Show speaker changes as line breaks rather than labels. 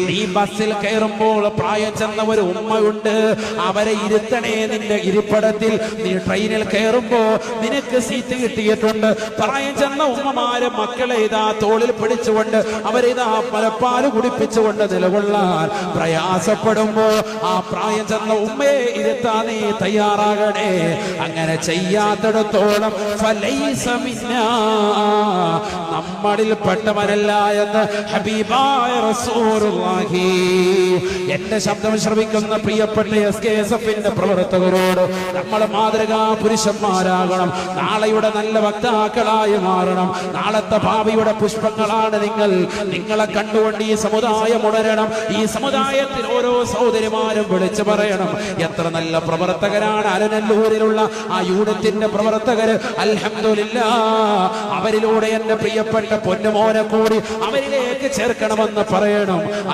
നീ ബസ്സിൽ കയറുമ്പോൾ പ്രായം ചെന്ന ഒരു ഉമ്മയുണ്ട്, അവരെ ഇരുത്തണേ നിന്റെ ഇരിപ്പിടത്തിൽ. നീ ട്രെയിനിൽ കയറുമ്പോ നിനക്ക് സീറ്റ് കിട്ടിയിട്ടുണ്ട്. പ്രായം ചെന്ന ഉമ്മമാര് മക്കളെ ഇതാ തോളിൽ പിടിച്ചുകൊണ്ട് അവരിതാ പലപ്പാല് കുടിപ്പിച്ചുകൊണ്ട് നിലകൊള്ളാൻ പ്രയാസപ്പെടുമ്പോ ആ പ്രായം ചെന്ന ഉമ്മയെ ഇരുത്താൻ നീ തയ്യാറാകണേ. അങ്ങനെ ചെയ്യാത്തിടത്തോളം നമ്മളിൽ പെട്ടവനല്ല എന്ന് ഹബീബായ റസൂലുള്ളാഹി. എന്റെ ശബ്ദം ശ്രവിക്കുന്ന പ്രിയപ്പെട്ട SKSF-ന്റെ പ്രവർത്തകരോട് നമ്മൾ മാതൃകാ പുരുഷന്മാരാകണം. നാളെയുടെ നല്ല വക്താക്കളായി മാറണം. നാളത്തെ ഭാവിയുടെ പുഷ്പങ്ങളാണ് നിങ്ങൾ. നിങ്ങളെ കണ്ടുകൊണ്ട് ഈ സമുദായം ഉണരണം. ഈ സമുദായത്തിൽ ഓരോ സഹോദരിമാരും വിളിച്ചു പറയണം, എത്ര നല്ല പ്രവർത്തകരാണ് അലനല്ലൂരിലുള്ള ആ യൂണിറ്റിന്റെ പ്രവർത്തകര്. അൽഹംദുലില്ലാഹ്, അവരിലൂടെ എന്റെ പ്രിയപ്പെട്ട പൊന്നുമോനെ കൂടി അവരിലേക്ക് ചേർക്കണമെന്ന് പറയണം.